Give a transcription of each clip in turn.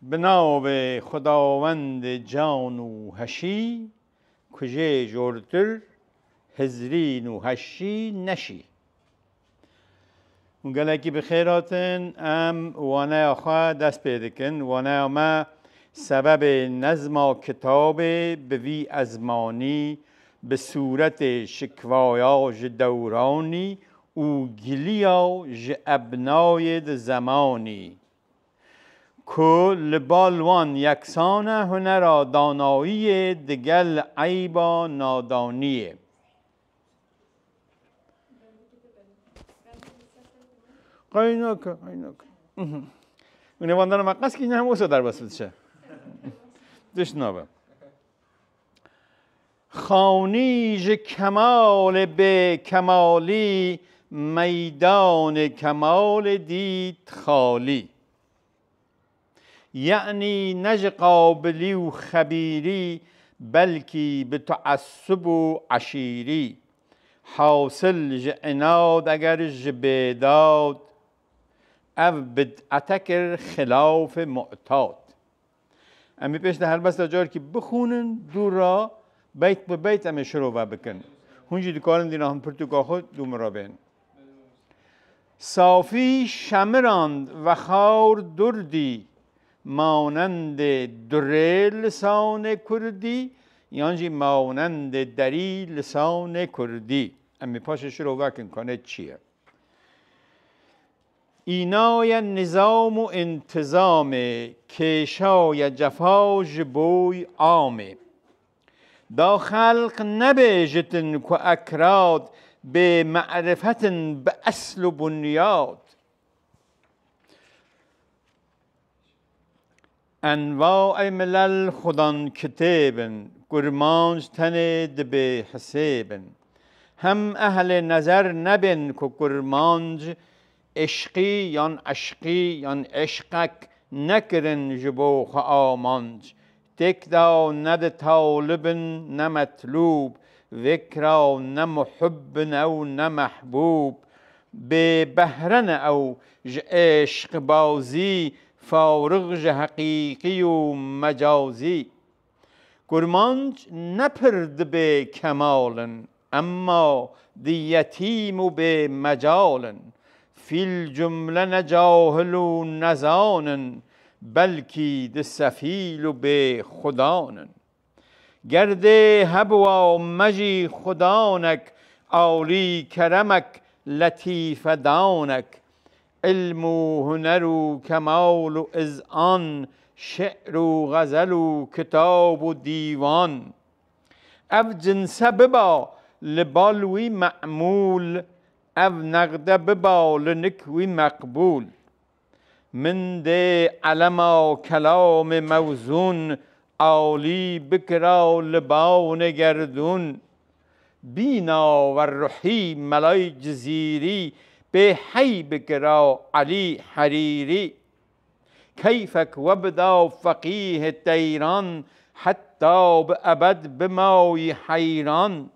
به نام خداوند جان و هشی کجه جورتر هزرین و هشی نشی. و گلکی بخیراتن ام وانه آخوا دست پیدا کن. وانه ما سبب نظم کتاب بوی ازمانی به صورت شکوایاج دورانی و گلیاج ابنای زمانی که لبالوان یکسان هنر دانایی دگل عیبا نادانیه. قایناکه اونه واندان مقص که این هم اوسا در بسید دشنابه خانیج کمال به کمالی میدان کمال دید خالی. یعنی نج قابلی و خبیری بلکی به تعصب و عشیری. حاصل ج عناد اگر ج بیداد او بدعتکر خلاف معتاد. امی پیش ده هر بس جار که بخونن دور را بیت به بیت امی شروع بکن. هونجی دکارن دینا هم پرتوکا خود دو مرابین. صافی شمراند و خار دردی مانند دره لسان کردی. یعنی مانند دری لسان کردی. امی پاش شروع بکن کنه چیه؟ اینای نظام و انتظام کشای جفاج بوی عامه. دا خلق نبیجتن که اکراد به معرفتن به اصل و بنیاد. انواع ملل خودان کتابن گرمانج تن دبه حسابن. هم اهل نظر نبین که گرمانج عشقی یان عشقی یان عشقک نکرن جبوخ آمانج. تک دا ند طالبن نه مطلوب وکرا نه محب او نه محبوب. به بهرن او عشق بازی فارغ ج حقیقی و مجازی. گرمانج نپرد به کمالن اما دی یتیم و به مجالن. فی الجمله نجاهل و نزانن بلکی ده سفیل و به خدانن. گرده هبوا مجی خدانک عالی کرمک لطیف دانک. علم و هنر و کمال و اذعان شعر و غزل و کتاب و دیوان. او جنسه ببا لبالوی معمول او نقده ببا لنکوی مقبول. من ده علما کلام موزون عالی بکرا لبان گردون. بینا و رحی ملای جزیری به حی بکرا علی حریری. کیفک و بدا فقیه تیران حتی به ابد بمای حیران.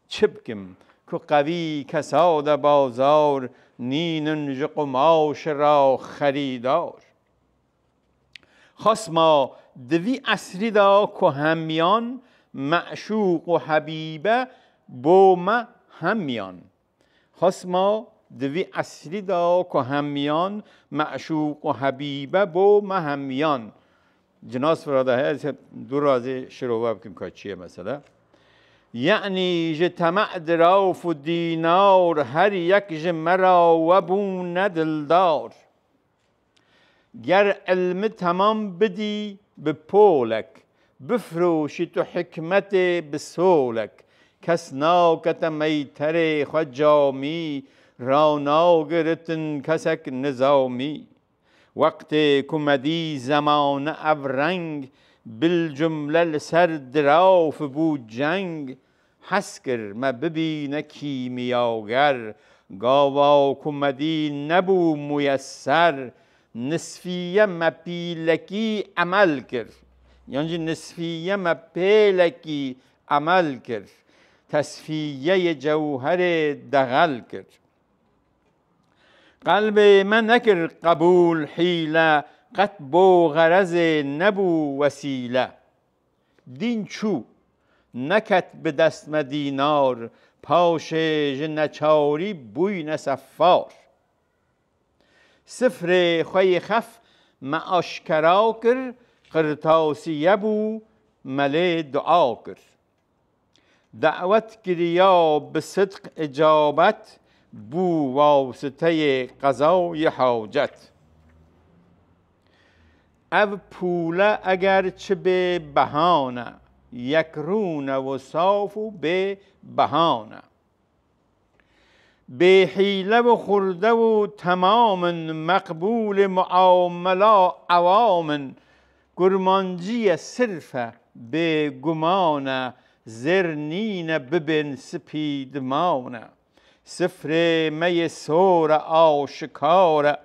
چبکم که قوی کساد بازار نینن ج قماش را خریدار. خصما دوی اصری دا که همیان معشوق و حبیبه بوم همیان. خصما دوی اصری دا که همیان معشوق و حبیبه بوم همیان. جناس فراده هست دو رازه شروع بکنیم که چیه مثلا. یعنی ج طمع دراف و دینار هر یک ج مرا و بون دلدار. گر علم تمام بدی به پولک بفروشی تو حکمت بسولک. کس ناکت میتر خود جامی را ناگرتن کسک نظامی. وقت کمدی زمان افرنگ بالجمله لسر دراف بود جنگ. حسکر ما ببینه کیمیاگر گاوا کمدی نبو میسر. نصفیه ما پیلکی عمل کرد. یعنی نصفیه ما پیلکی عمل کرد. تصفیه جوهر دغل کرد. قلب من نکر قبول حیله قط بو غرض نبو وسیله دین چو نکت به دست مدینار پاشه ج نچاری بوی نصفار سفر خوی خف ما آشکرا کر قرطاسیه بو مله دعا کر دعوت گریا به صدق اجابت بو واسطه قضای حاجت او پوله اگر چه به بهانه یک رونه و صاف و به بهانه به حیله و خورده و تمام مقبول معاملا عوام گرمانجی صرف به گمان زرنین ببن سپیدمان سفر می سور آشکار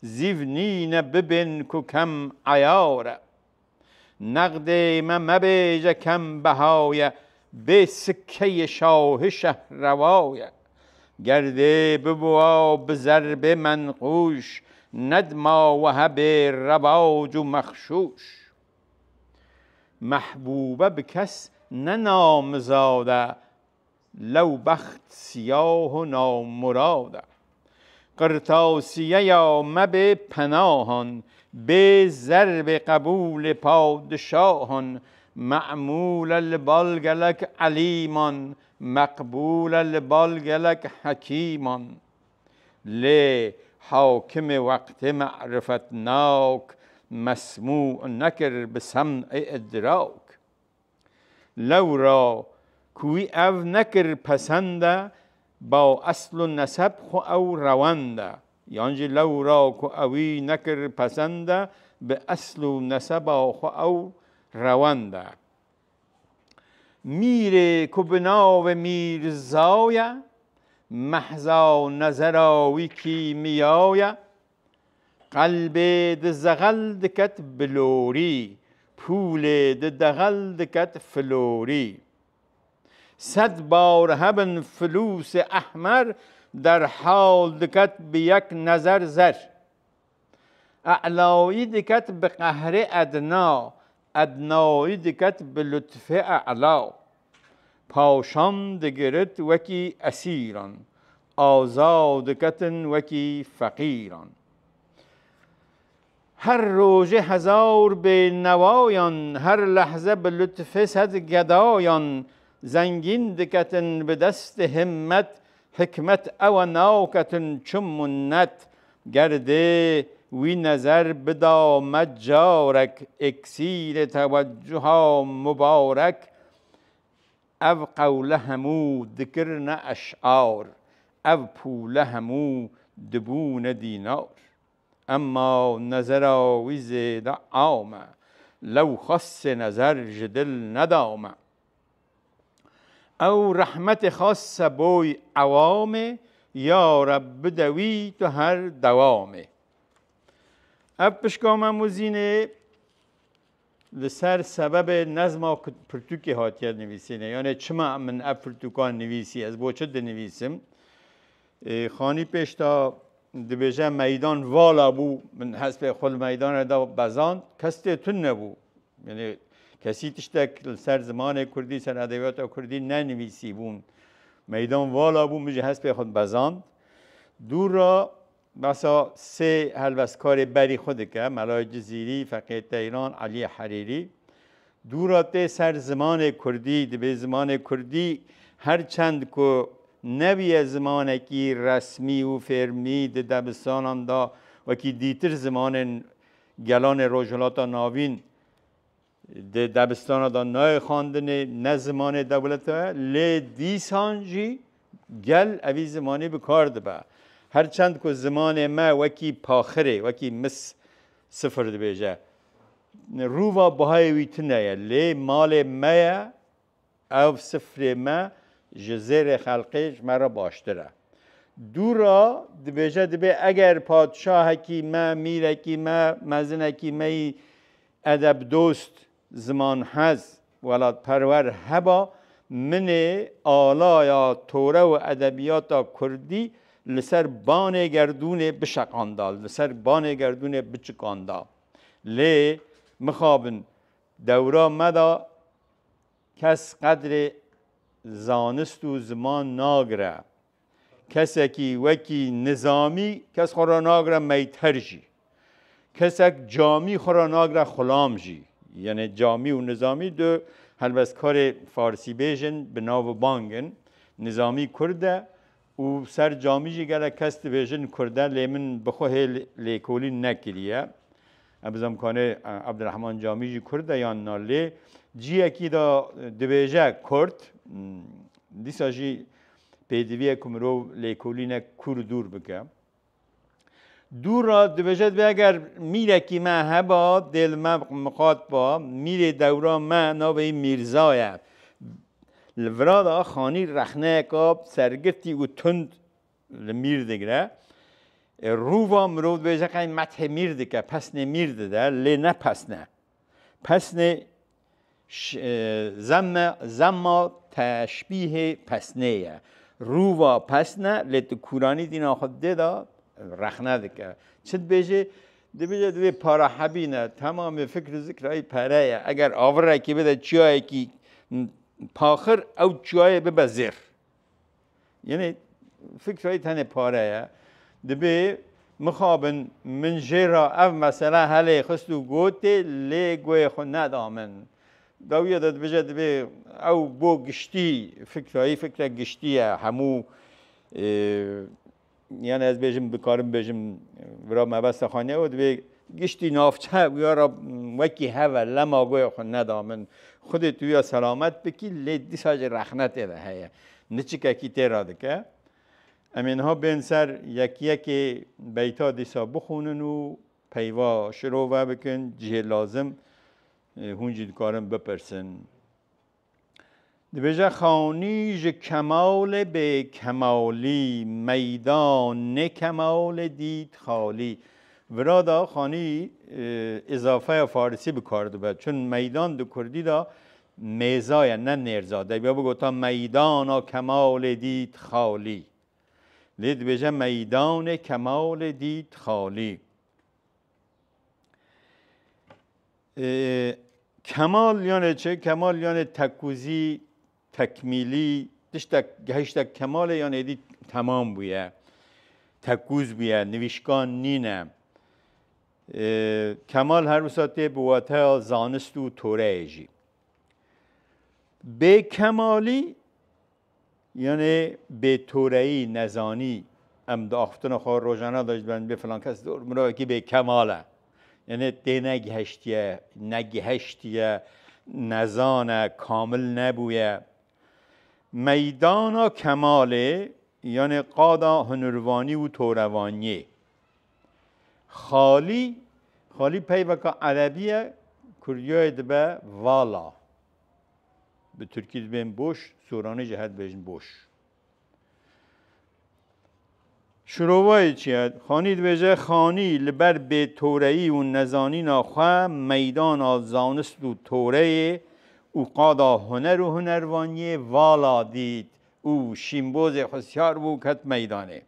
زیونین ببن که کم عیار نقد مبیج کم بهای به سکه شاه شهروای گرده ببوا به ضرب منقوش ندما و هب رواج و مخشوش محبوبه به کس ننام زاده لو بخت سیاه و نامراده قرطاسیه یا مب پناهان به ضرب قبول پادشاهان معمول البالگلک علیمان مقبول البالگلک حکیمان لی حاکم وقت معرفتناک مسموع نکر به سمع ادراک لو را کوی او نکر پسنده با اصل و نسب خو او رونده یعنی لو را کو اوی نکر پسنده به اصل و نسب خو او رونده میره که بناو میرزایه محضا نظراوی کی میایه قلب د زغل دکت بلوری پول د دغل دکت فلوری 100 بار هبن فلوس احمر در حال دکت به یک نظر زر اعلایی دکت به قهر ادنا ادنایی دکت به لطف اعلا پاشان دگرت وکی اسیران آزاد کتن وکی فقیران هر روزه 1000 به نوایان هر لحظه به لطف 100 گدایان زنگین دکتن به دست همت حکمت او ناکتن چون منت گرده وی نظر بدا مجارک اکسیر توجه مبارک او قوله همو دکرن اشعار او پوله همو دبون دینار اما نظر آوی زیده عامه لو خاص نظر جدل ندامه او رحمت خاص بوی عوامه یا رب دوی تو هر دوامه اب پشکام موزینه لسر سبب نظم پرتوکی هاتیه نویسینه یعنی چما من اب پرتوکان نویسی از بوچه ده نویسم خانی پیشتا دبیجه میدان والا بو من حسب خل میدان دا بزاند کسته تون نبو یعنی کسی تشتک سر زمان کردی سر ادبیات کردی ننویسی بون میدان والا بو مجه حسب خود بزاند دور را بسا 3 هلوسکار بری خود که ملای جزیری فقیه ایران علی حریری دوراته سر زمان کردی به زمان کردی هر چند که نوی زمان کی رسمی و فرمی دبستان دا و کی دیتر زمان گلان روجلاتا ناوین دبستان دا نای خواندن نه زمان دولت لی دیسانجی گل اوی زمانی بکار دبه هرچند که زمان ما وکی پاخره وکی مس صفر دبیجه رووا بهای ویتنه لی مال ما او صفر ما جزیر خلقش مرا باشتره دورا دبیجه دبی اگر پادشاه کی ما میره کی ما مزنه کی می ادب دوست زمان هز ولاد پرور هبا من آلایا توره و ادبیات کردی لسر بان گردون بشقاندال لسر بان گردون بچکاندال لی مخابن دورا مدا کس قدر زانست و زمان ناگره کسی که وکی نظامی کس خورا ناگره میتر جی کسی جامی خورا ناگره خلام جی یعنی جامی و نظامی دو هلبس کار فارسی بیجن به ناو بانگن نظامی کرده و سر جامی جی گره کست بیجن کرده لیمن بخواه لیکولی نکریه ابزم کانه عبدالرحمن جامی جی کرده یا ناله جی اکی دا دبیجه کرد دیسا جی پیدویه کمرو لیکولی نکر دور بکه دور را دبیجه بی اگر میره که ما هبا دل ما مقاد با میره دورا ما ناوی میرزایه لورادا خانی رخنه کاب سرگرتی و تند میر دگره رووا مرود بیجه که مته میرده که پس نمیرده ده لی نه پس نه زما تشبیه پسنه رووا پسنه لیت کورانی دینا خود ده رخنه ده که چند بیجه ده پارا حبینه تمام فکر ذکرهای پاره اگر آوره که بده چیایی که پاخر او چیایی ببه زیر یعنی فکرهای تنه پاره دبی مخابن من جرا او مثلا هلی خستو گوته لی گوی خود ندامن داویه داد بجد به او بو گشتی فکر گشتیه همو یعنی از بیجم بکارم بیجم برا مبست خانه و دبی گشتی نافچه بیارا وکی هوا لما گوی خود ندامن خود تویا سلامت بکی لی دیساج رخنت ده هیا نچی که کی تیراده که امین ها بین سر یکی بیتا دیسا بخونن و پیوا شروع بکن جه لازم هونجی دکارم بپرسن دبیجه خانی ج کمال به کمالی میدان کمال دید خالی ورادا خانی اضافه فارسی بکارده بود چون میدان دو کردی دا میزای نه نرزاده بیا بگو تا میدان کمال دید خالی لید بجه میدان کمال دید خالی کمال یعنی چه؟ کمال یعنی تکوزی تکمیلی گهشت کمال یعنی دید تمام بویه تکوز بویه نویشکان نینه کمال هر وساته بواته زانست و توره ایجی به کمالی یعنی به تورهی نزانی ام داختن خور روزانه داشت بند به فلان کس دور مرا که به کماله یعنی ده نگهشتیه نزانه کامل نبویه میدان کماله یعنی قادا هنروانی و توروانی خالی پیوکا عربیه کردیای دبه والا به ترکی دبین بوش سورانی جهت بیشن بوش شروعای چیه؟ خانی دویجه خانی لبر به تورهی و نزانی ناخواه میدان آزانست و توره او قادا هنر و هنروانی والا دید او شیمبوز خسیار بو کت میدانه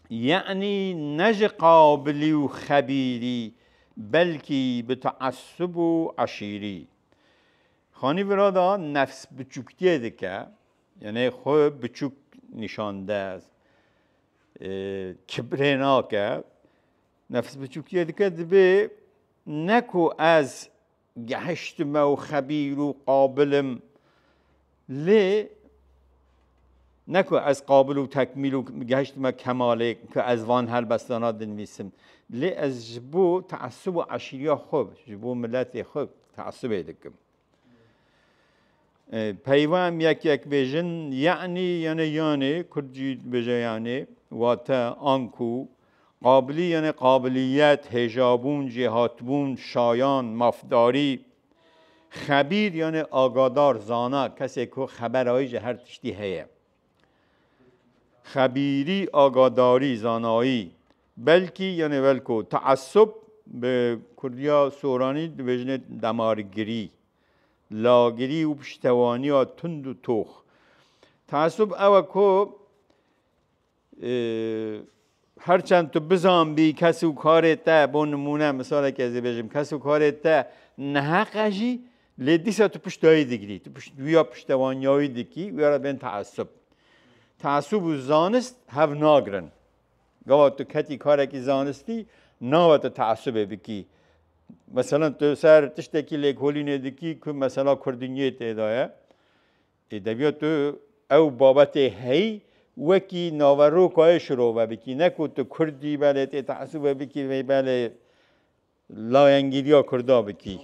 یعنی نج قابلی و خبیری بلکی به تعصب و عشیری خانی برادا نفس بچوکتیه دکه یعنی خود بچوک نشانده است کبرناکه نفس بچوکتیه دکه دبی نکو از گهشتم و خبیر و قابلم لی نکو از قابل و تکمیل و گهشتم کماله که از وان هل بستانات دنویسم لی از جبو تعصب و عشیری خوب جبو ملت خوب تعصب دکم پیوام یک بیجن یعنی کردی بجه یعنی واتا آنکو قابلی یعنی قابلیت هجابون جهاتبون شایان مفداری خبیر یعنی آگادار زانا کسی که خبرهایی هر تشتی هیه خبیری آگاداری زانایی بلکی یعنی ولکو تعصب به کردیا سورانی بجن دمارگیری لاگری و پشتوانی و تند و توخ تعصب او کو هرچند تو بزن بی کس و کارت تا با نمونه مثال که از بجم کس و کارت تا نحقجی لیدیسا تو پشتایی دیگری تو ویا پشتوانیایی دیگی ویا بین تعصب تعصب و زانست هف ناگرن گواه تو کتی کاره که زانستی ناوه تو تعصبه بکی مثلا تو سر تشتکی لیکولی ندیکی که مثلا کردینیه تیدایه دبیا تو او بابت هی وکی ناورو که شروع بکی نکو تو کردی بله تی تعصب بکی و بله لا انگیریا کردا بکی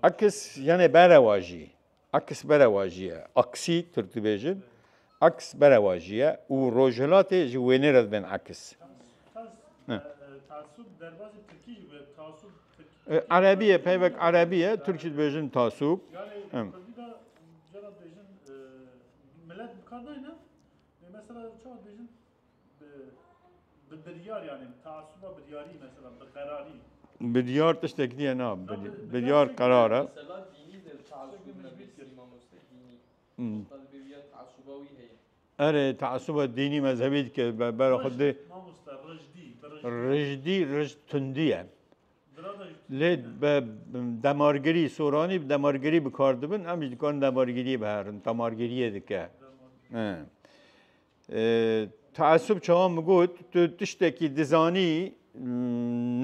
عکس یعنی برواجی عکس برواجیه عکسی ترتیبه عکس برواجیه و روجلات جوینه رد بین عکس تعصب در بعض ترکی تعصب عربیه پیوک عربیه ترکی بیشتر تعصب yani kurdida jara bejin millet bikardayna mesela çoğu bejin biryar yani taassuba biryari mesela bikarari بديار تشتكي أنا بديار قرارة مثلا دینی در تعصب نبی امام دینی تدبیریات تعصباوی هی أره تعصب الديني مذهبي كبر خد namusta رجدي رجد تندية لید دمارگری سورانی دمارگری بکارده بن امیش کن دمارگری بهرن دمارگریه دکه تعصب چهام مگود تو تشتکی دزانی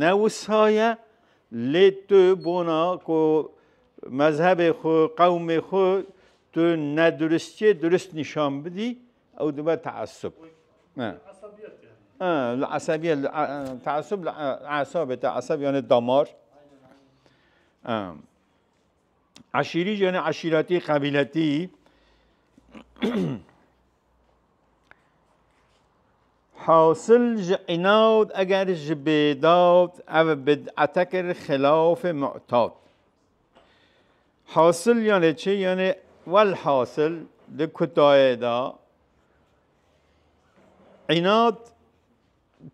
نوسایه لید تو بونا کو مذهب خو قوم خو تو ندرستی درست نشان بدی او دو تعصب عصبiyet yani. العصبية تعصب الأعصاب تعصب يعني الدمار عشيري يعني عشيرتي قبيلتي حاصل عناد اگر جبیداد او بدعتکر خلاف معتاد حاصل یعنی چه؟ یعنی والحاصل لکتای دا عناد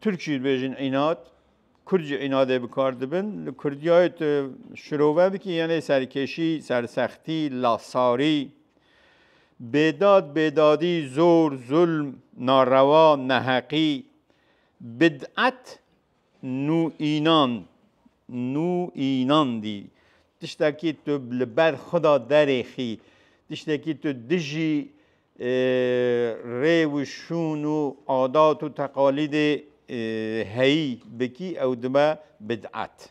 ترکی بیشین عناد کردی عناده بکار دبن کردیایت شروعه بکی یعنی سرکشی سرسختی لاساری بداد بدادی زور ظلم ناروا نحقی بدعت نو اینان دی تشتکی تو لبر خدا درخی تشتکی تو دجی ری و شون و عادات و تقالید هی بکی او دما بدعت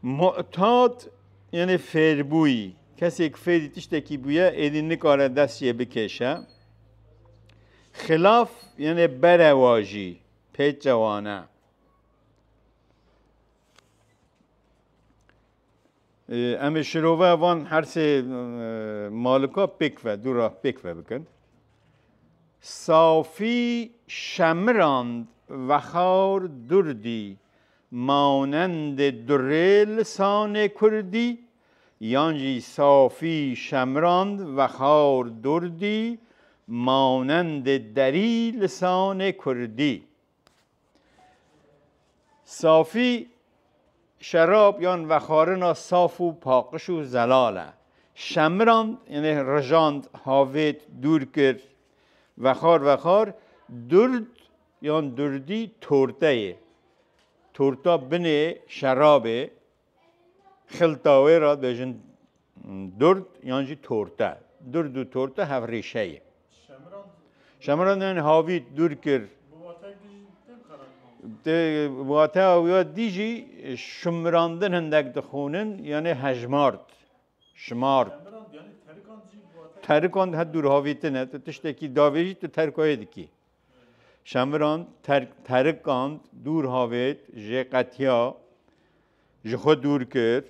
معتاد یعنی فربوی کسی که فری تشتکی بویه ایدی نکاره دستیه بکشه خلاف یعنی برواجی پیچ جوانه اما شروعه وان هر سه مالکا پکوه دورا پکوه بکن صافی شمراند وخار دردی مانند دره لسان کردی یانجی صافی شمراند وخار دردی مانند دری لسان کردی صافی شراب یان وخارنا صاف و پاکش و زلاله شمراند یعنی رجاند هاویت دور کرد وخار درد یان دردی تورته تورتا بنه شرابه خلطاوه را بجن درد یعنی تورته درد و تورته هف ریشه شمران یعنی هاویت دور کرد واته اویا دیجی شمراندن هندک دخونن یعنی هجمارد شمارد ترکاند هد دور هاویتنه تو تشتکی داویجی تو ترکای دکی شمراند ترکاند دور هاویت جه قطیا جه خود دور کرد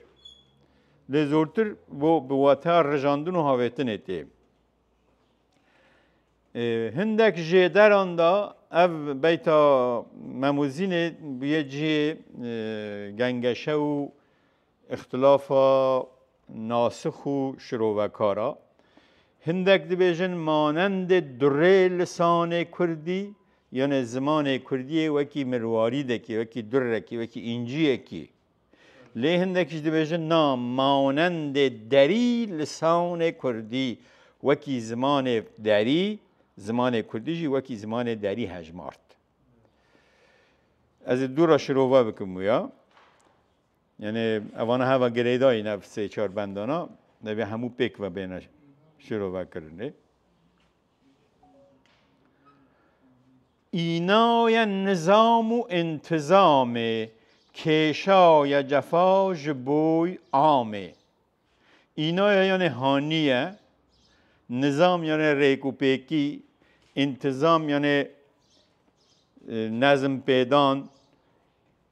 لزورتر بو واته رجاندن و هاویتنه تی هندک جه دراندا اف بیتا مموزین بیه جه گنگشه و اختلافا ناسخ و شروعکارا هندک دیبیجن مانند دره لسان کردی یعنی زمان کردی وکی مرواری دکی وکی دره کی وکی انجیه کی لی هندکش دیبیجن نام مانند دری لسان کردی وکی زمان دری زمان کردیجی وکی زمان دری هجمارد از دورا شروع بکم ویا یعنی اوانه هوا گریدای نفس چهار بندانا نبی همو پیک و بینش شروع کرده اینای نظام و انتظام کشای جفا جبوی عامه اینای یعنی هانیه نظام یعنی ریکو پیکی انتظام یعنی نظم پیدان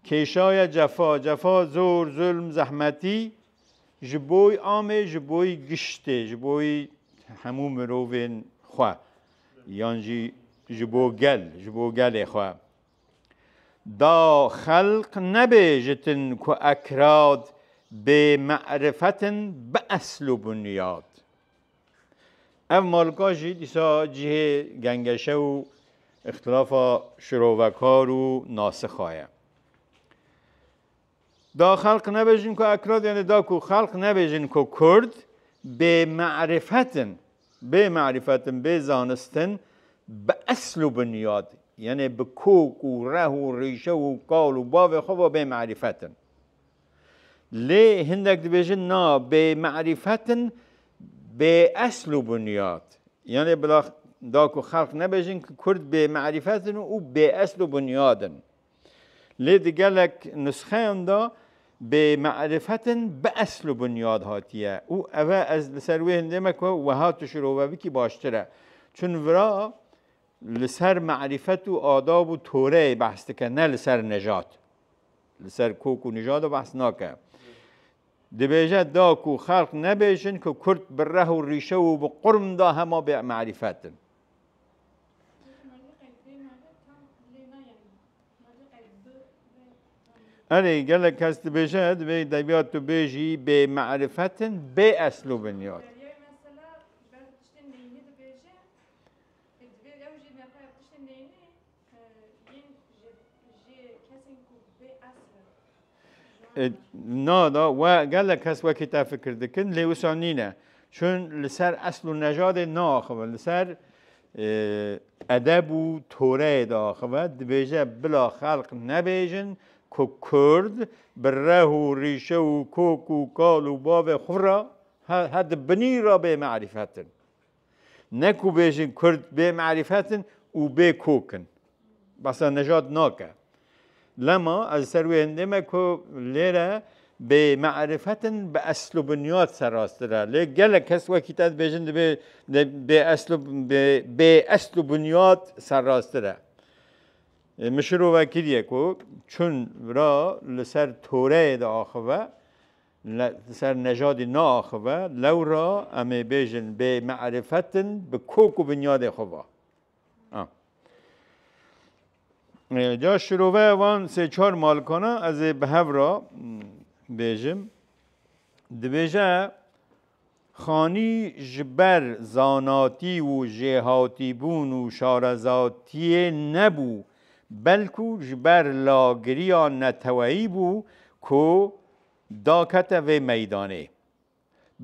کشای جفا زور ظلم زحمتی جبوی عامه جبوی گشته جبوی همو مروفین خواه یعنی جبو گل خواه دا خلق نبیجتن که اکراد به معرفتن به اصل و بنیاد او مالکاشی دیسا جه گنگشه و اختلاف شروعکار و ناسخایه دا خلق نبیجن که اکراد یعنی دا که خلق نبیجن که کرد به معرفتن به زانستن به اصل و بنیاد یعنی به کوک و ره و ریشه و قال و باو خواه به معرفتن لی هندک دبیجن نا به معرفتن به اصل و بنیاد یعنی بلا دا که خلق نبیجن که کرد به معرفتن و به اصل و بنیادن لی دیگلک نسخه دا به معرفتن به اصل و بنیاد هاتیه او اوه از لسروی هندمک و هاتو شروع بکی باشتره چون ورا لسر معرفت و آداب و توره بحث که نه لسر نجات لسر کوک و نجات و بحث ناکه دبیجه دا کو خلق نبیشن که کرد بره و ریشه و بقرم دا همه به معرفتن اره گله کس دبیجه دبیات تو بیجی به معرفتن به اصل و بنیاد نه دا و قال کس وقتی تفکر دکن لیوسانینه چون لسر اصل و نژاد ناخوه لسر ادب و توره داخوه دبیجه بلا خلق نبیجن که کرد بره و ریشه و کوک و کال و باب خورا هد بنی را به معرفتن نکو بیجن کرد به معرفتن و به کوکن بس نژاد ناکه لما از سروی هندمه که لیره به معرفتن به اصل و بنیاد سراستره لی گله کس وکی تاد بیجن به اصل و بنیاد سراستره مشروع وکیلیه که چون را لسر توره دا آخوه لسر نژاد نا آخوه لو را امی بیجن به معرفتن به کوک و بنیاد خواه جا شروع وان سه چهار مالکانه از بهو را بیجم دبیجه خانی جبر زاناتی و جهاتی بون و شارزاتی نبو بلکو جبر لاگری نتوایی بو کو داکت و میدانه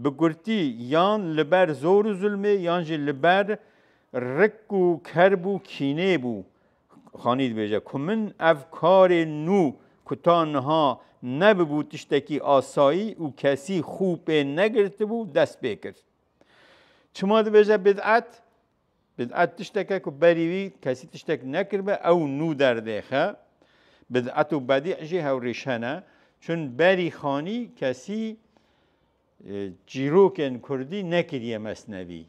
بگرتی یان لبر زور و ظلمه یان جی لبر رک و کرب و کینه بو خانید بیجه که من افکار نو کتانها نببو تشتکی آسایی و کسی خوب نگرته بو دست بکرد چما ده بیجه بدعت تشتکه که بریوی کسی تشتک نکرده او نو در دیخه بدعت و بدیع جه و ریشنه چون بری خانی کسی جیروکن کردی نکریه مسنوی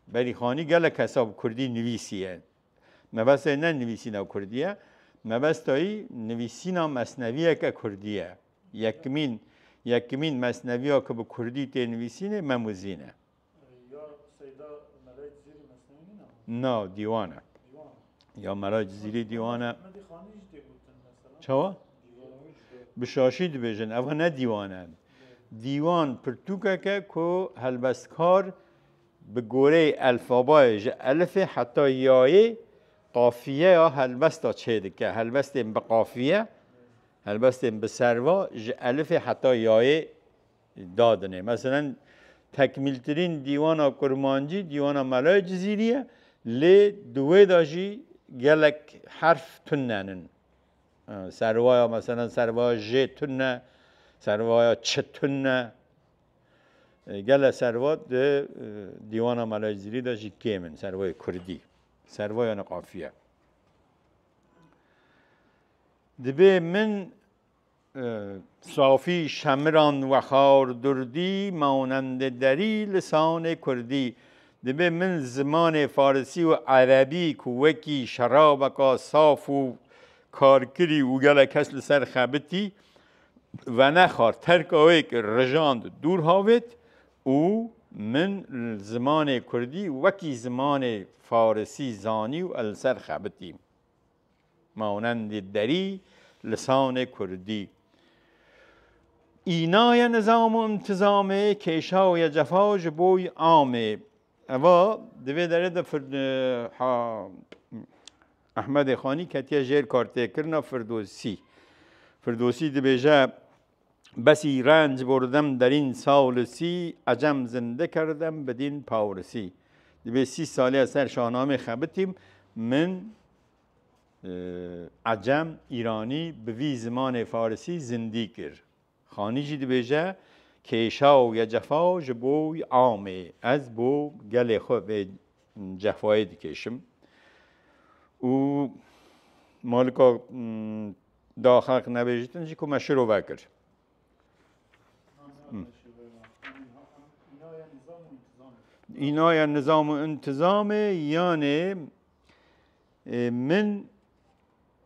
بری خانی گله کساب کردی نویسیه مبست نه نویسین او کردیه مبست هایی نویسین مسنویه که کردیه یکمین مسنویه که به کردی تی نویسینه مموزینه یا سیدا مراج زیری مسنوی نه دیوانه یا مراج زیری دیوانه مدی خانیش دی بودن مثلا چوا؟ بشاشید بیجن اوه نه دیوانه دیوان پرتوکه که هلبستکار به گوره الفابای الف حتی یایه قافیه یا هلبستا چه دکه هلبستیم به قافیه هلبستیم به سروا الف حتی یایه دادنه مثلا تکمیل ترین دیوانا کرمانجی دیوانا ملای جزیریه لی دوی داجی گلک حرف تننن سروایا مثلا سروایا ج تنه سروایا چ تنه گل سروات دیوانا ملای جزیری داجی کیمن سروای کردی سروای قافیه دبی من صافی شمران و خار دردی مانند دری لسان کردی دبی من زمان فارسی و عربی کوکی شرابکا صاف و کارکری و گله کس لسر خبتی و نخار ترک آوی که رجاند دور هاوید او من زمان کردی وکی زمان فارسی زانی و السر خبتی مانند دری لسان کردی اینای نظام و انتظام کشای جفا جبوی عامه اوا دوی داره ده احمد خانی کتیا جیر کارته کرنا فردوسی ده بیجه بسی رنج بردم در این سال سی عجم زنده کردم بدین پاورسی ده بی 30 سالی از سر شاهنامه خبتیم من عجم ایرانی به وی زمان فارسی زندی کرد خانی جی ده بیجه کیشا و جفا جبوی عامه از بو گل خو به جفای دکشم و مالکا داخل نبیجتن جی که مشروع وکر اینا یا نظام و انتظام یعنی من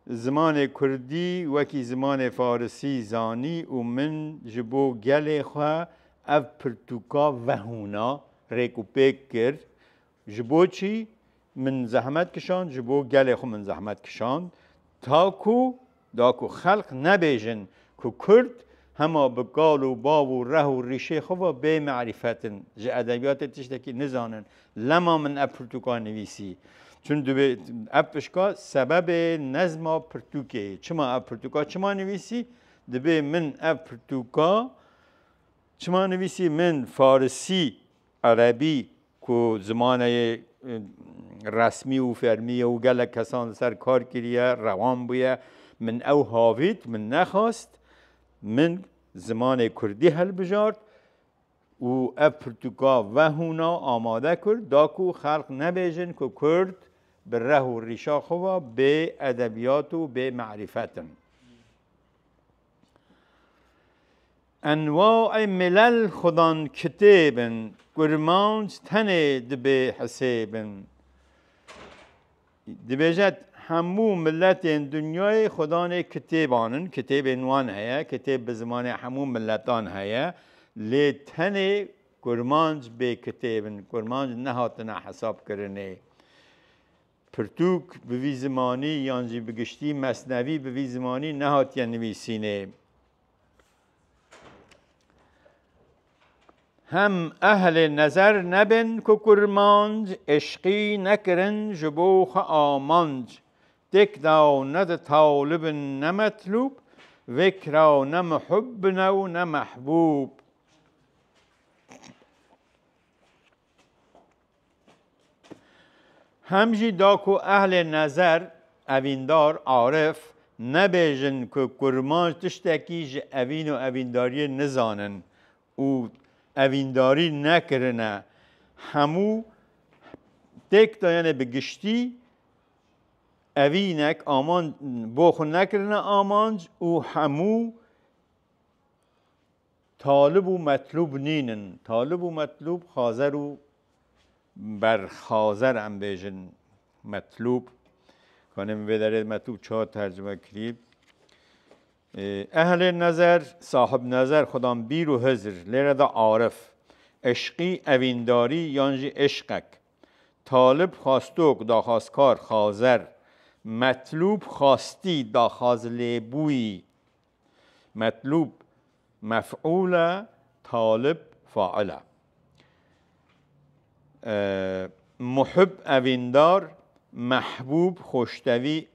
زمان کردی وکی زمان فارسی زانی و من جبو گل خواه اف پرتوکا وهونا ریکو پیک کرد جبو چی من زحمت کشان جبو گل خو من زحمت کشان داکو خلق نبیجن که کرد هما بقال و باب و ره و ریشه خو به معرفتن جه ادبیات تشتکی نزانن لما من اف پرتوکا نویسی چون اپشکا سبب نظم پرتوکه چما اپ پرتوکا چما نویسی دبی من اپ پرتوکا چما نویسی من فارسی عربی کو زمانه رسمی و فرمی و گله کسان سر کار کریه روان بویه من او هاوید من نخواست من زمان کردی هل بجارد و اپ پرتوکا و هونا آماده کرد داکو خلق نبیجن که کرد به ره و ریشا خوا به ادبیات و به معرفتن انواع ملل خدان کتابن گرمانج تنه دبه حسابن دبیجت همو ملت دنیای خدان کتابانن کتاب انوان هیا کتاب به زمان همو ملتان هیا لی تنه گرمانج به کتابن گرمانج نهاتنا حساب کرنه پرتوک به وی زمانی یانجی بگشتی مصنوی به وی زمانی نهات یا نویسینه هم اهل نظر نبن که کرمانج عشقی نکرن جبوخ آمانج دک داو ند طالب نمطلوب وکراو نمحب نو نمحبوب همجی داکو اهل نظر اویندار عارف نبیجن که کرمانج تشتکی جه اوین و اوینداری نزانن و اوینداری نکرنه همو تک دایانه بگشتی اوینک آمان بوخو نکرنه آمانج و همو طالب و مطلوب نینن طالب و مطلوب خازر و بر خازر هم بیجن مطلوب کنم بداره مطلوب چهار ترجمه کریم اهل نظر صاحب نظر خدام بیر و حضر لیره دا عارف عشقی اوینداری یانجی عشقک طالب خواستوک دا خواستکار خازر مطلوب خواستی دا خازلیبوی مطلوب مفعول طالب فاعله محب اویندار محبوب خوشتوی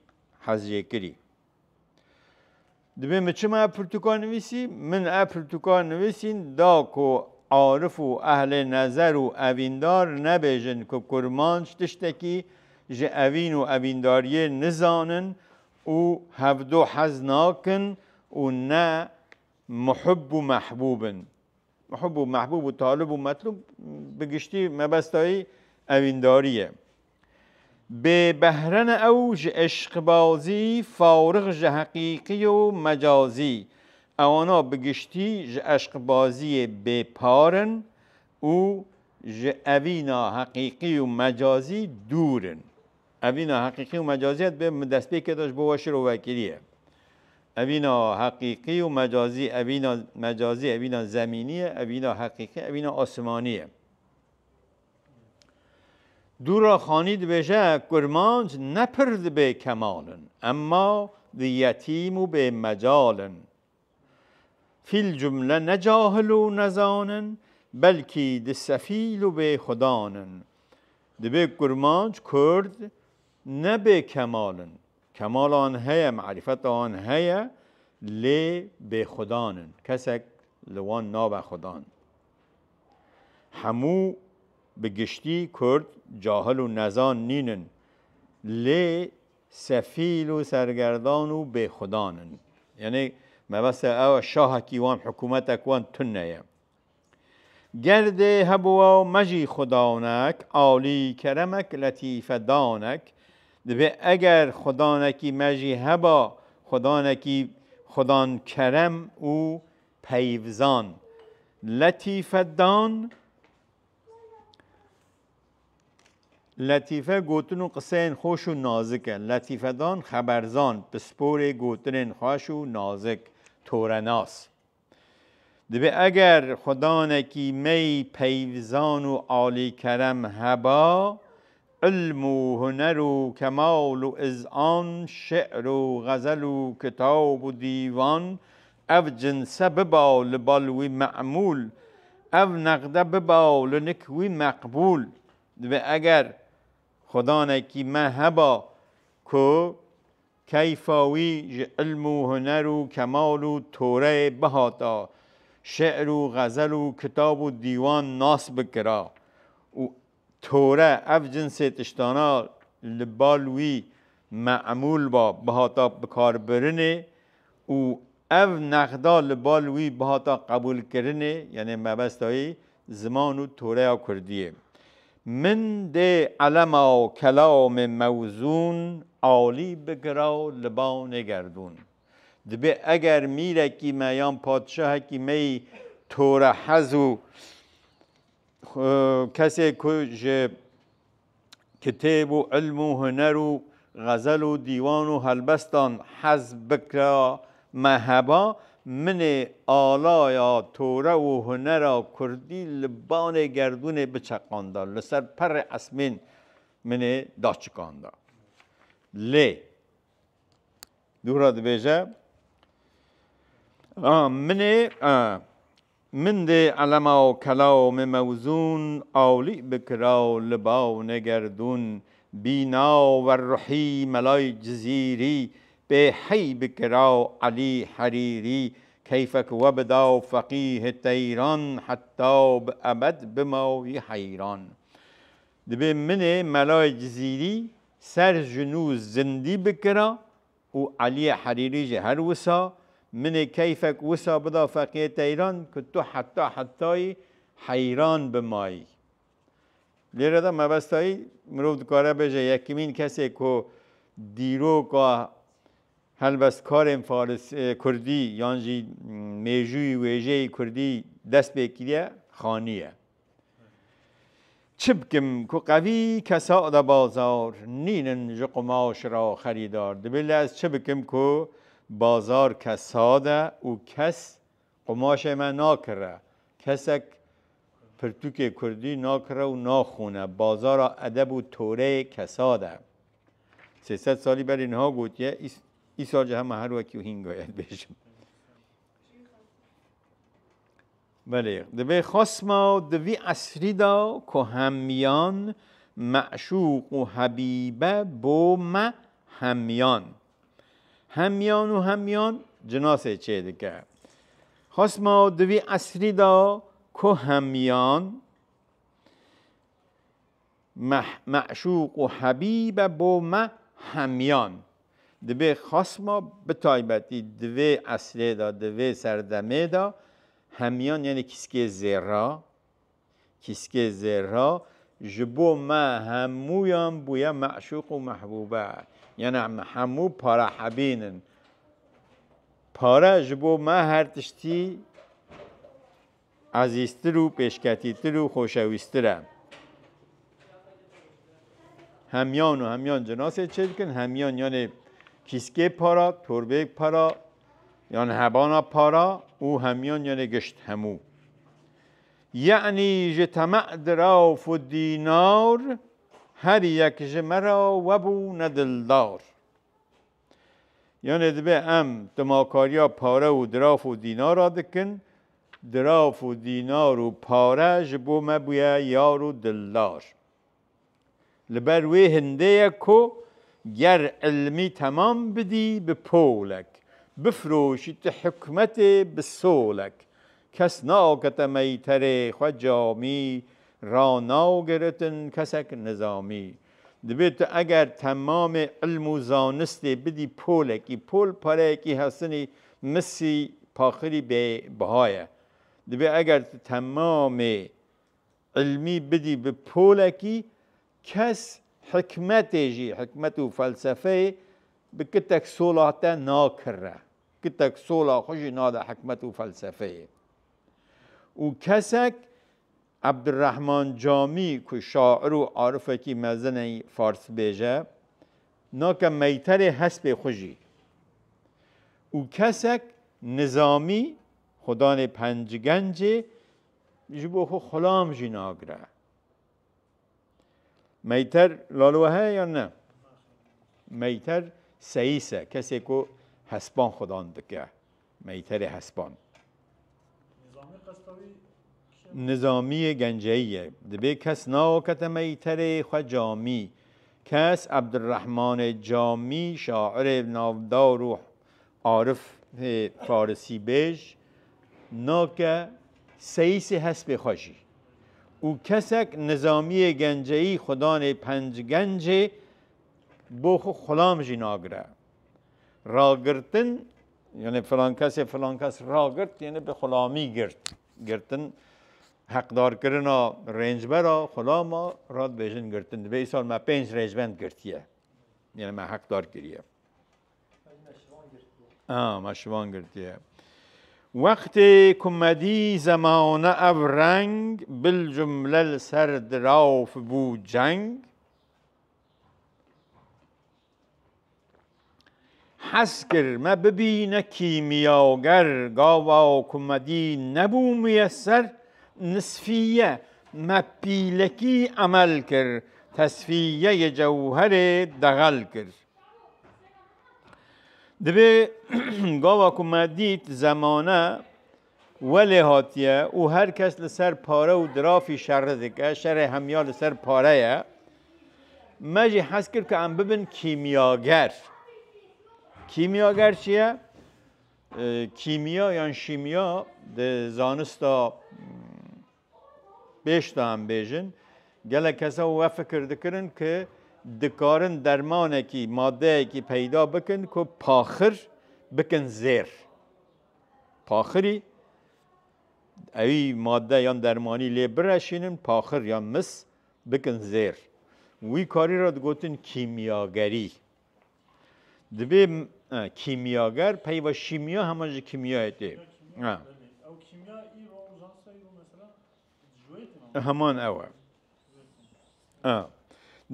حزیکری دبیم چه ما پرتوکا نویسی من پرتوکا نویسین دا کو عارف و اهل نظر و اویندار نبیجن که کرمانج تشتکی جه اوین و اوینداریه نزانن و هفدو حز ناکن و نه محب و محبوبن. محب و محبوب و طالب و مطلوب بگشتی مبستایی اوینداریه. به بهرن اوج عشق بازی فارغ جه حقیقی و مجازی. اوانا بگشتی جه عشق بازی به پارن و جه اوینا حقیقی و مجازی دورن. اوینا حقیقی و مجازیت به دست که داشت بواشر و وکیلیه. اوینا حقیقی و مجازی، اوینا مجازی اوینا زمینیه، اوینا حقیقی اوینا آسمانیه. دورا خانید بشه کرمانج نپرد به کمالن اما دی یتیم و به مجالن. فی الجمله نجاهل و نزانن بلکی دی سفیل و به خدانن. دی به کرمانج کرد نه به کمالن. کمال آن هیا معرفت آن هیا لی به خدانن. کسک لوان ناب خدان. همو بگشتی کرد جاهل و نزان نینن لی سفیل و سرگردان و به خدانن. یعنی مبست او شاه کیوان حکومت اکوان تنه گرده هبوا مجی خدانک عالی کرمک لطیف دانک. دبه اگر خدانکی مجی هبا خدانکی خدان کرم او پیوزان لطیف دان. لطیفه گوتن و قصه خوش و نازکه. لطیفه دان خبرزان بسپور گوتن خوش و نازک تورناس. دبه اگر خدانکی می پیوزان و عالی کرم هبا علم و هنر و کمال و اذعان شعر و غزل و کتاب و دیوان او جنسه ببا لبالوی معمول او نقده ببا لنکوی مقبول. دبه اگر خدا نکی مهبا کو کیفاوی علم و هنر و کمال و توره بهاتا شعر و غزل و کتاب و دیوان ناس بکرا و توره اف جنس تشتانا لبالوی معمول با بهاتا بکار برنه و اف نقدا لبالوی بهاتا قبول کرنه یعنی مبستایی زمان و توره کردیه. من ده علم و کلام موزون عالی بگرا لبان گردون. دبه اگر میره کی میان پادشاه کی می توره حزو کسی که کتاب و علم و هنر و غزل و دیوان و هلبستان حز بکرا مهبا من آلایا توره و هنر کردی لبان گردون بچقانده لسر پر اسمین من داشتکانده لی دورا دبیجه من ده علم و کلام موزون عالی بکرا لبان گردون بینا و رحی ملای جزیری به حی بکرا علی حریری کیفک وبدا فقیه تیران حتی به ابد بماوی حیران. دبه من ملای جزیری سر جنوز زندی بکرا و علی حریری جه هر وسا من کیفک وسا بدا فقیه تیران که تو حتی حیران بمایی. لیره دا مبستایی مروف دکاره بجه یکمین کسی که دیرو که هلبست کار فارس کردی یعنی میجوی ویژه کردی دست بکیده خانیه. چه بکم که قوی کسا دا بازار نینن جو قماش را خریدار. دبیل از چه بکم که بازار کساده و کس قماش من ناکره کسک پرتوک کردی ناکره و ناخونه بازار ادب و توره کساده. 300 سالی بر اینها گوتیه ای سال جه همه هر وکی و هنگاید بشم. بله دبی خسما دوی عصری دا که همیان معشوق و حبیبه بوم همیان. همیان و همیان جناسه چه دکه خسما دوی عصری دا که همیان معشوق و حبیب بو ما همیان دبی خصما بتایبتی دوی اصلی دا دوی سردمه دا همیان یعنی کسکی زیرا جبو ما همویان بویا معشوق و محبوبه یعنی همو پارا حبینن پارا جبو ما هر تشتی عزیزتر و پیشکتیتر و خوشویستره همیان جناسه چه کن همیان یعنی کیسکه پارا توربیک پارا یعنی هبانا پارا او همیان یعنی گشت همو یعنی جتمع دراف و دینار هر یک جمرا وبو ندلدار یعنی دبه ام تماکاریا پاره و دراف و دینار آدکن دراف و دینار و پاره جبو مبویا یار و دلدار لبر وی هنده کو گر علمی تمام بدی به پولک بفروشی حکمت بسولک کس ناکت میتر خجامی را ناگرتن کسک نظامی دبیت اگر تمام علم و زانستی بدی پولکی پول پاره کی هستنی مسی پاخری به بهایه دبی اگر تمام علمی بدی به پولکی کس حکمت و فلسفه بکتک سولاتا ناکره کتک سولا خوشی ناده حکمت و فلسفه و کسک عبدالرحمن جامی که شاعر و عارفه کی مزن فارس بیجه ناکه میتر حسب خوشی و کسک نظامی خدان پنجگنج جبو خو خلام جی ناگره میتر لالوه یا نه میتر سیسه کسی که حسبان خدان دکه میتر حسبان نظامی گنجهیه دبی کس ناکت میتر خجامی کس عبدالرحمن جامی شاعر نامدار و عارف فارسی بیج ناکه سیس حسب خوشی او کسک نظامی گنجهی خدان پنج گنج بو خلام جی ناگره راگرتن یعنی فلان کس راگرت یعنی به خلامی گرتن حقدار کرنا رنجبرا خلاما راد بیشن گرتن به سال ما 5 رنجبند گرتیه یعنی ما حقدار کریه ما شوان گرتیه وقت کمدی زمانه او رنگ بالجمله سرد راف بو جنگ حس کر ما ببینه کیمیاگر گاوا کمدی نبو میسر نصفیه ما پیلکی عمل کر تصفیه جوهر دغل کر دبی گاوا کمدیت زمانه ولی هاتیه و هر کس لسر پاره و درافی شر دکه شر همیا لسر پاره مجی حس کر که ام ببین کیمیاگر چیه؟ کیمیا یا شیمیا ده زانستا بیشتا هم بیجن گله کسا و فکر دکرن که دکارن درمانه کی ماده کی پیدا بکن که پاخر بکن زیر پاخری اوی ماده یا درمانی لی برشینن پاخر یا مس بکن زیر وی کاری را گوتن کیمیاگری دبی کیمیاگر پی و شیمیا همه کیمیایی تی او کیمیا ای رو جانسا ای رو مثلا جویتن همان اوه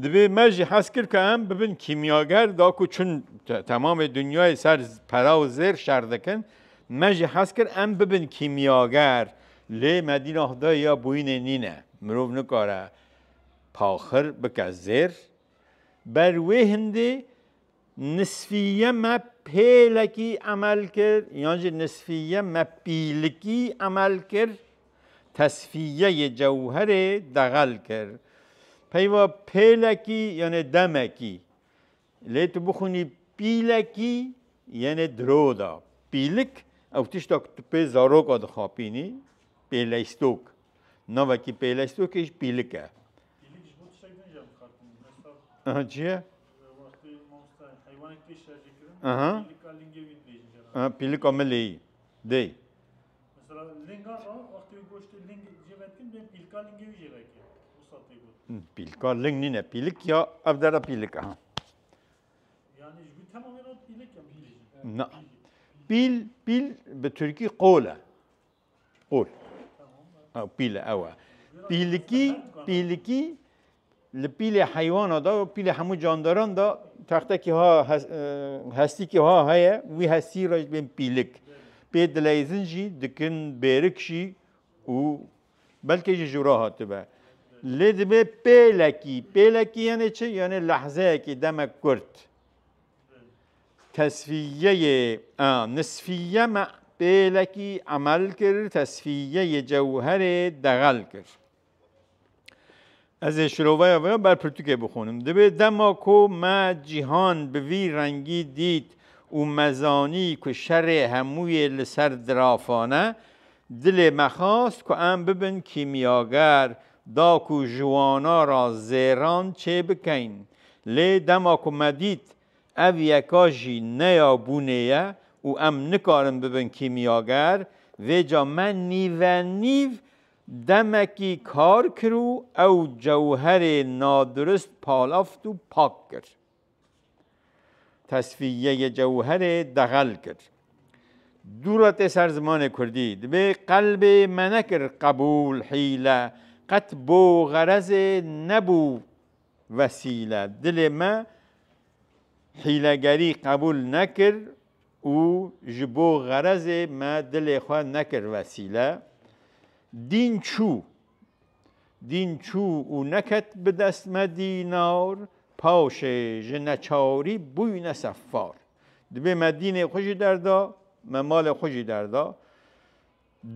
دبی مجی حس کر که هم ببین کیمیاگر دا که چون تمام دنیای سر پرا و زیر شردکن مجی حس کر هم ببین کیمیاگر لی مدینه دا یا بوین نینه مروف نکاره پاخر بکه زیر بر وی هنده نصفیه ما پیلکی عمل کرد یعنی نصفیه ما پیلکی عمل کرد تصفیه جوهر دغل کرد پیوا پیلکی یعنی دمکی لیت بخونی پیلکی یعنی درودا پیلک او تشتا پی زاروک آد خاپینی پیلستوک نوه کی پیلستو کش پیلکه پیلیکش بود شک نجام خاطر مثلا آها چیه؟ وقتی ماست حیوان کیش شرجی کردن آها. پیلیک لینگی وید بیشتر پیلک عملی دی مثلا لینگا را وقتی گوشت لینگ جوت کن به پیلکا لینگی ویجه راکی مصطفی بود پیلکا لنگ نینه پیلک یا افدارا پیلک ها yani bu tamamen o pilek ya pilek. نه پیل به ترکی قوله قول او پیل اوه پیلکی لپیل حیوان دا و پیل همو جانداران دا تخته که ها هستی که ها هیا وی هستی راج بین پیلک پی دلیزن جی دکن بیرک شی و بلکه جی جورا هاته به لید به پیلکی یعنی چه؟ یعنی لحظه که دمک کرد تصفیه نصفیه مع پیلکی عمل کرد تصفیه جوهر دغل کرد از شروعه و بر پرتوکه بخونم دبی دما کو ما جهان به وی رنگی دید و مزانی که شر هموی لسر درافانه دل مخواست که ام ببن کیمیاگر دا کو جوانا را زیران چه بکین لی دما کو مدید او یکاجی نیا بونیه و ام نکارم ببن کیمیاگر و جا من نیو دمکی کار کرو او جوهر نادرست پالافت و پاک کرد تصفیه جوهر دغل کرد دورت سر زمان کردی به قلب منکر قبول حیله قط بو غرض نبو وسیله دل ما حیلگری قبول نکر و جبو غرض ما دل خواه نکر وسیله دین چو و نکت به دست مدینار پاشه جنچاری بوی نصفار دبی مدینه خوشی دردا مال خوشی دردا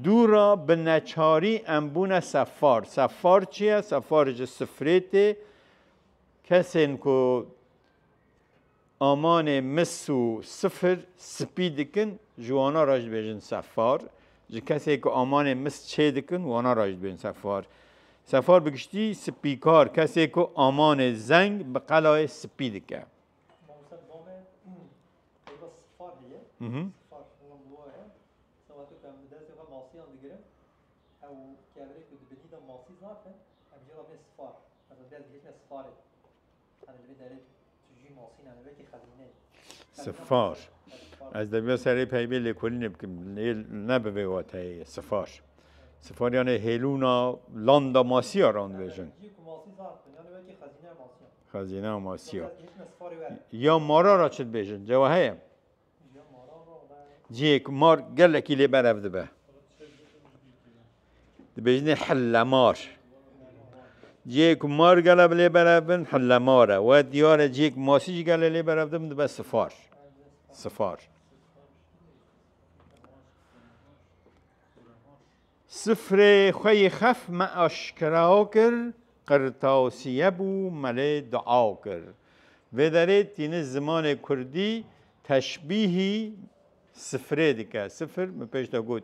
دورا به نچاری انبون صفار چیه؟ صفار جه سفریت کسین که آمان مسو صفر سپید کن جوانا راج بیجن صفار جه کسی که آمان مس چه دکن وانا راج بیجن صفار بگشتی سپیکار کسی که آمان زنگ به قلعه سپید که صفار از دبیر سری پیبی لیکولی نبکم نبوی واتای صفار یعنی هیلونا لاندا ماسی آران بیشن خزینه ماسی یا مارا را چد بیشن جواهی جیک مار گلکی لی برف دبه بیشن حل مار جیک مار گلب لی برف بن حل ماره و دیار جیک ماسی گل لی برف دبن دبه صفار صفر خوی خف ما اشکرا کر قرطاسیه بو مله دعا کر و داره تین زمان کردی تشبیهی صفره دیگه صفر مپیش دا گود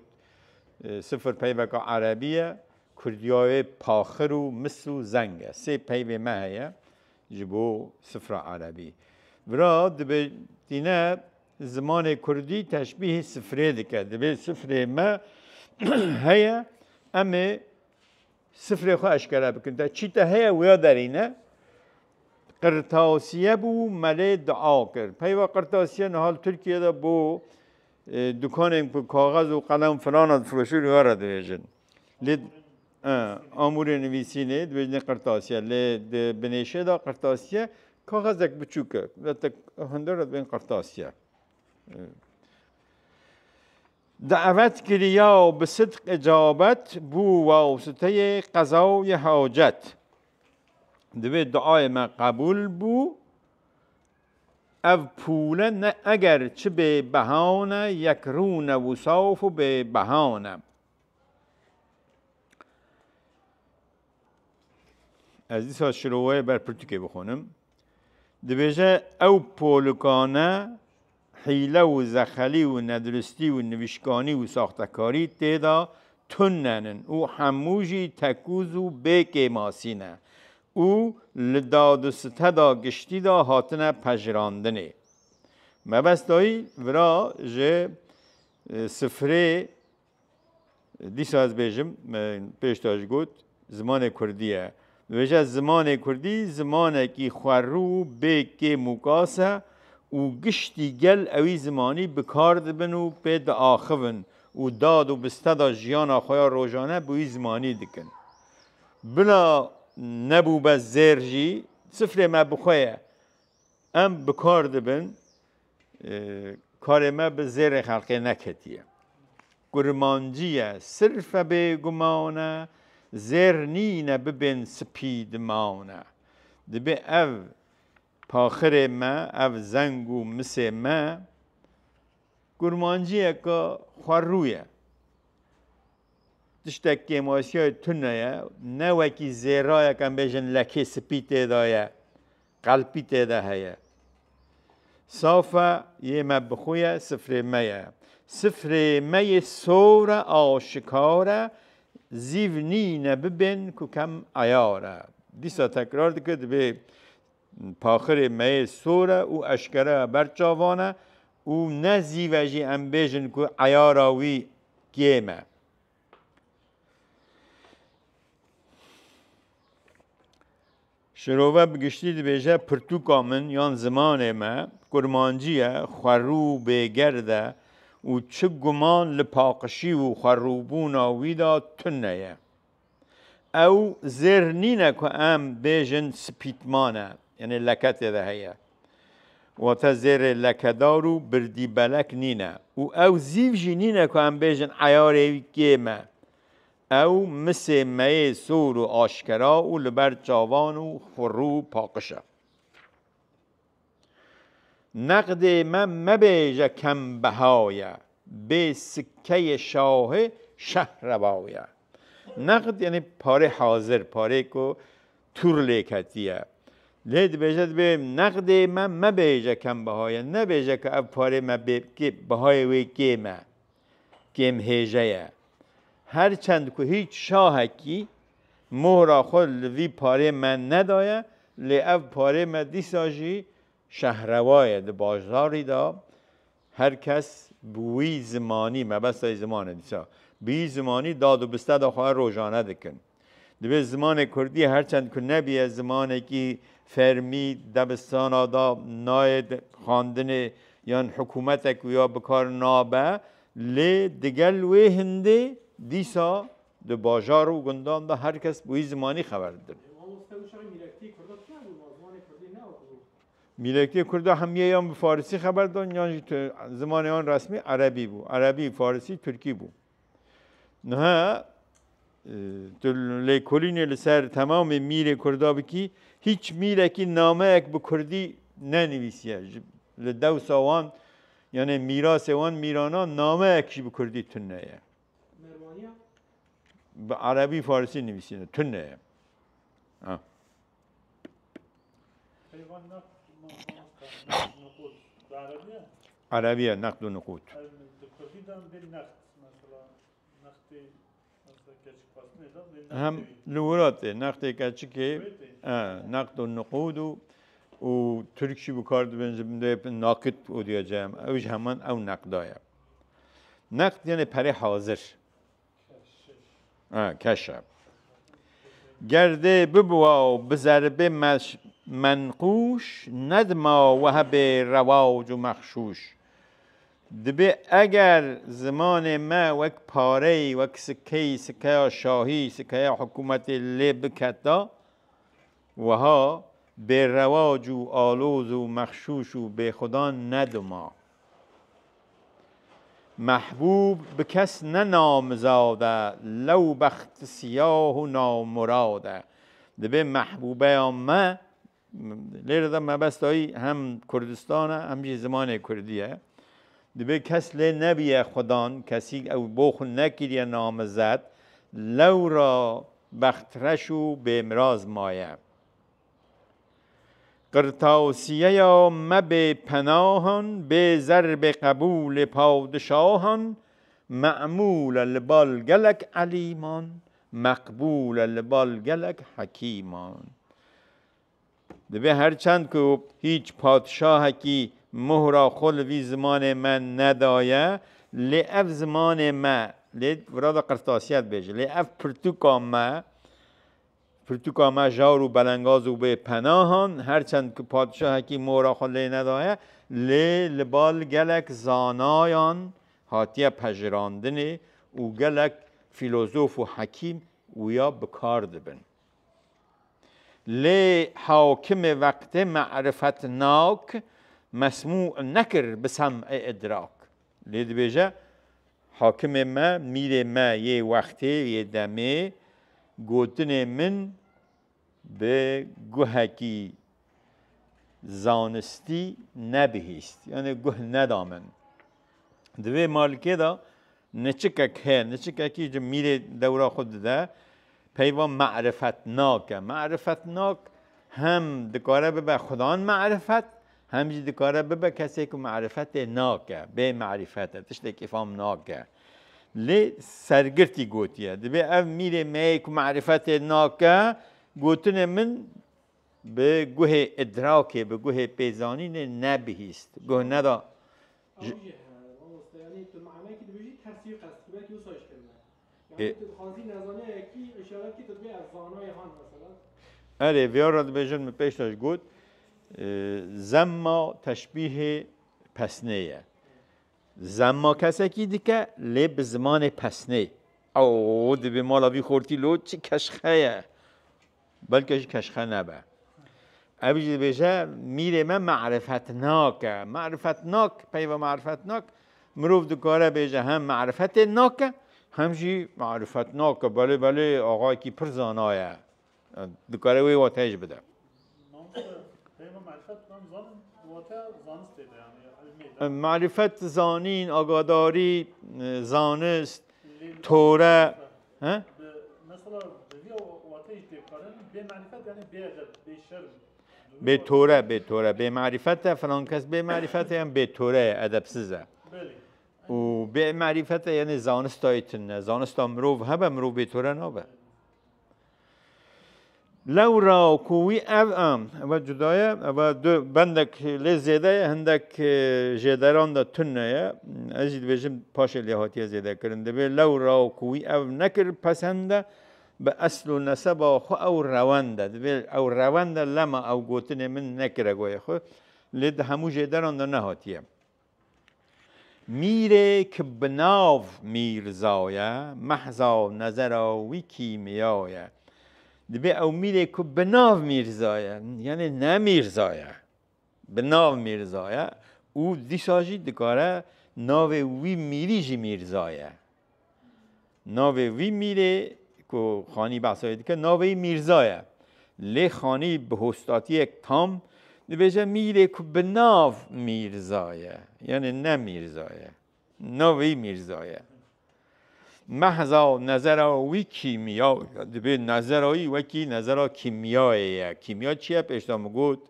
صفر پیوکا عربیه کردیای پاخر و مثل و زنگه سه پیو مهیه جبو صفر عربی ورا دبه تینه زمان کردی تشبیه صفره دیگه دبه صفر ما هيا أما سفر خو أشكالها بكنتا چيتا هيا ويا دارينا قرطاسية بو ملي دعا كر پيوا قرطاسية نهال تركيا دا بو دكان بو كاغذ و قلم فلان فروشور وارد ويجن لد آمور نويسينه دوجن قرطاسية لد بنيشه دا قرطاسية كاغذك بچوكه لتك هندر بين قرطاسية دعوت کریا و به صدق اجابت بو واسطه قضای حاجت دوی دعای ما قبول بو او پوله نه اگر چه به بهانه یک رونه و صاف و به بهانه از دیسا شروعه بر پرتوکه بخونم دویجه او پولکانه حیله و زخلی و ندرستی و نوشکانی و ساختکاری تیدا تننن او هموجی تکوزو بک ماسینه او لداد و ستدا گشتی دا هاتنه پجراندنه مبستایی ورا جه سفره دیسا از بیجم پیشتاش گوت زمان کردیه ویجه زمان کردی زمانه کی خورو بک مکاسه و گشتی گل اوی زمانی بکار دبن و پید آخون و داد و بستدا جیان آخویا روزانه بوی زمانی دکن بلا نبو بس زرجی سفره ما بخواه ام بکار دبن کار ما به زیر خلقه نکتیه گرمانجیه صرف به گمانه زرنینه ببین سپید مانه دبی او پاخر ما او زنگو مسه ما گرمانجیه که خورویه تشتک که ماسیای تنه نه وکی زیرایه کم بیشن لکه سپیده دایه قلبیده ده هیه صافه یه مبخویه سفره میه سفره می سور آشکاره زیونینه ببین که کم ایاره دیسا تکرار دکد به پاخر می سوره او اشکره برچاوانه او نه زیوجی ام بیشن که ایاراوی گیمه شروع بگشتی بیجه پرتوکا من یان زمان ما گرمانجیه خورو بگرده و چه گمان لپاقشی و خروبونا ویدا تنه او زرنینه که ام بیجن سپیتمانه یعنی لکت ده هیه و تا زیر لکدارو بردی بلک نینه او زیو جنینه که ام بیجن عیاره گیمه او مثل می سور و آشکرا و لبر جاوان و خرو پاقشه نقد من مبیجه کم بهایه به سکه شاه شهر روایه نقد یعنی پاره حاضر پاره کو تور لیکتیه لید بیجد به نقد من مبیجه کم بهایه نبیجه که اب پاره بهای وی گیمه گیم هیجه هر چند که هیچ شاهکی مهرا خود وی پاره من ندایه لی او پاره من دیساجی شهروایه ده بازاری دا هر کس بوی زمانی مبستای زمانه دیسا بوی زمانی داد و بسته دا خواه روزانه دکن دوی زمان کردی هرچند که نبیه زمانه که فرمی دبستان دا ناید خواندن یا حکومت که یا بکار نابه لی دگل وی هنده دیسا ده بازار و گندان دا هر کس بوی زمانی خبر داره میلکتی کرده همیه یا به فارسی خبر دارن یا زمان آن رسمی عربی بود عربی فارسی ترکی بود نه لیکولین لسر تمام میل کرده بکی هیچ میله که نامه اک به کردی ننویسیه لدو سوان یعنی میراث وان میرانا نامه اکشی به کردی تنه به عربی فارسی نویسیه تنه عربية نقد ونقود هم لورات نقد كاتشكي نقد النقود و تركشي بكارد بنزبنده ناقد وديا جام اوش همان او نقدايا نقد يعني پره حاضر کشف گرده ببوا بزربه منقوش ندما وهب رواج و مخشوش دبه اگر زمان ما وک پاره وک سکه شاهی سکه حکومت لی بکتا وها به رواج و آلوز و مخشوش و به خدا ندما محبوب به کس ننامزاده لو بخت سیاه و نامراده دبه محبوبه ما لیره دا مبستایی هم کردستانه هم زمان کردیه دبه کس لی نبیه خدان کسی او بوخون نکیریه نامزد لو را بخترشو به امراض مایه قرطاسیه یا مبه پناهان به ضرب قبول پادشاهان معمول لبال گلک علیمان مقبول لبال گلک حکیمان. دبه هرچند که هیچ پادشاه کی مهرا خلوی زمان من ندایه لعف زمان ما وراد قرطاسیت بیجه لعف پرتوکا ما جارو بلنگازو به پناهان هرچند که پادشاه کی مهرا خلوی ندایه لبال گلک زانایان هاتیه پجراندنه و گلک فیلوزوف و حکیم و یا بکار دبن. لی حاکم وقت معرفت ناک مسموع نکر بسمع ادراک. لی بیجه حاکم ما میره ما یه وقتی یه دمه گوتن من به گوهکی زانستی نبهیست یعنی گوه ندامن. دوی مالکه دا نچکک هر نچککی جو میره دورا خود ده پیوان معرفت ناکه. معرفت ناک هم دکاره ببه خدان معرفت هم جی دکاره ببه کسی که معرفت ناکه به معرفته تشتی که فهم ناکه لی سرگرتی گوتیه دبه او میره می که معرفت ناکه گوتن من به گوه ادراکه به گوه پیزانین نبهیست گوه ندا یعنی تو معنی که دویجی تفسیر قصد که تو سایش کنه یعنی تو خانزی نزانه یکی اشاره که تو از زانای هان مثلا اره ویار را بیجن می پیش داشت گود زما تشبیه پسنه زما کسی که دیگه لب زمان پسنه او دی به مالاوی خورتی لو چی کشخه بلکه کشخه نبه ابی بیجه میره من معرفت ناکه معرفت ناک پیو معرفت ناک مروف دکاره بیجه هم معرفت ناکه همجی معرفت ناکه بله بله آقای کی پر زانایه دکاره وی واتهش بده معرفت زانین آگاداری زانست توره مثلا بیا واتهش دکاره به معرفت یعنی به ادب به شرم به توره به معرفت فلان کس به معرفت هم به توره ادبسزه و به معرفت یعنی زانستایتن زانستا مروف هبه مروف به توره نابه لو را کوی و جدایه و دو بندک لزیده هندک جدران دا تنه ازید بجم پاش لیهاتی زیده کرنده به لو را کوی نکر پسنده به اصل و نسب خو او روانده دبیر او روانده لما او گوتن من نکره گویه خو لید همو جدران دا نهاتیه میره که بناو میرزایه محضا نظراوی کیمیایه دبیر او میره که بناو میرزایه یعنی نمیرزایه بناو میرزایه او دیساجی دکاره ناو وی میری جی میرزایه ناو وی میره که خانی بحثایی که ناوی میرزایه لی خانی به هستاتی یک تام نبیجه میره که به ناو میرزایه یعنی نمیرزایه ناوی میرزایه محضا نظراوی کیمیا دبیر نظراوی وکی نظرا کیمیایه کیمیا چیه پیشتام گود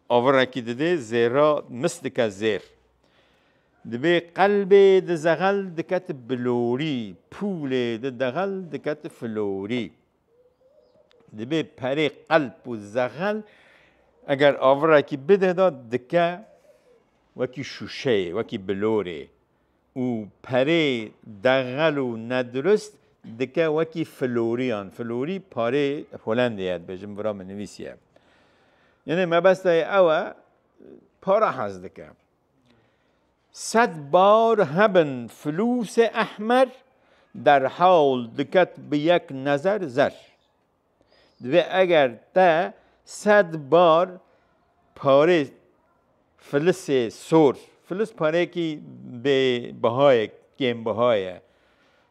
آورکی دده زیرا مثل که زیر دبی قلب د زغل دکت بلوری پول د دغل دکت فلوری دبی پری قلب و زغل اگر آوره کی بده داد دکه وکی شوشه وکی بلوره و پری دغل و ندرست دکه وکی فلوریان فلوری پاره هلندیت بجم برا منویسیه یعنی مبسته اوه پاره هست دکه 100 بار هبن فلوس احمر در حال دکت به یک نظر زر و اگر تا 100 بار پاره فلس سور فلس پاره کی به بهای کم بهای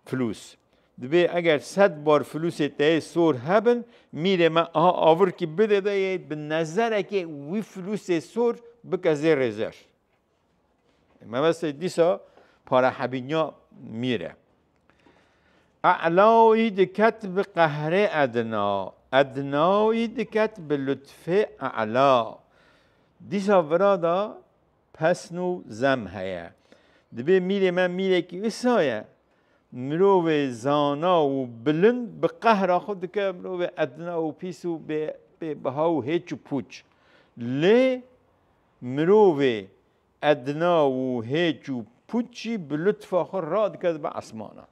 فلوس و اگر 100 بار فلوس تا سور هبن میره ما آور کی بده ده به نظر که وی فلوس سور بک زر زر ما بس دیسا پارا حبینیا میره اعلای دکت به قهر ادنا ادنای دکت به لطف اعلا دیسا ورادا پس نو زم هیا دبی میره من میره که وسایه مروف زانا و بلند به قهر خود که مروف ادنا و پیس و به بهاو هیچ و پوچ لی مروف ادنا و هیچ و پوچی به لطف آخر راد کرد به اسمانا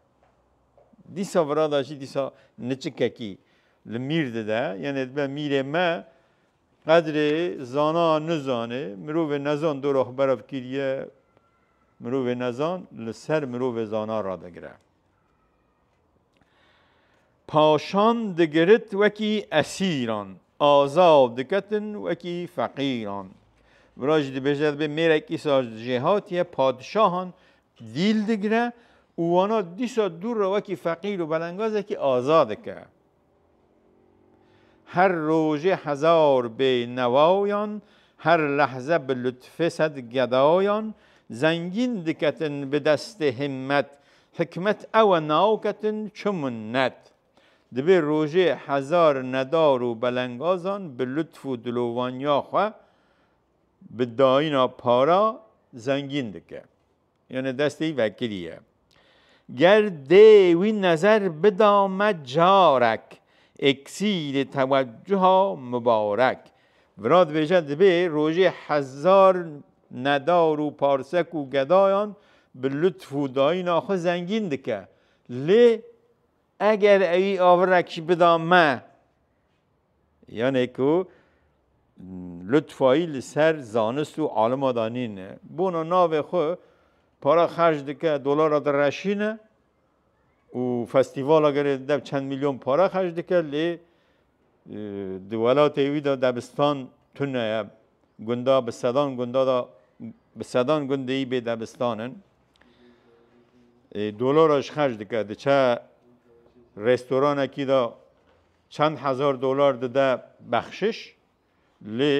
دیسا وراداشی دیسا نچکه کی لمیر ده یعنی به میر ما قدر زانا نزانه مروف نزان دو راه برف کریه مروف نزان لسر مروف زانا را دگره پاشان دگرت وکی اسیران آزاد دکتن وکی فقیران براج دی بجد به میره کیسا جهاتیه پادشاهان دیل دگره وانا دیسا دور رو وکی فقیر و بلنگازه که آزاده که هر روژه هزار به نوایان هر لحظه به لطف صد گدایان زنگین دکتن به دست همت حکمت او ناوکتن چمنت دبی روژه هزار ندار و بلنگازان به لطف و دلوانیا خواه به داینا پارا زنگین دکه یعنی دستی وکریه گر دیوی نظر بدامد جارک اکسیر توجه مبارک وراد بجد به روژه هزار ندار و پارسک و گدایان به لطف و داینا خو زنگین دکه لی اگر ای آورکی بدامه یعنی که لطفایی لسر زانست و عالم آدانینه بونا ناو خو پارا خرج دکه دلار در رشینه و فستیوال اگر دب چند میلیون پارا خرج دکه لی دولات ایوی دبستان تونه گنده به صدان گنده دا به صدان گنده ای به دبستانن دلارش خرج دکه ده چه رستوران اکی دا چند هزار دلار ده بخشش لی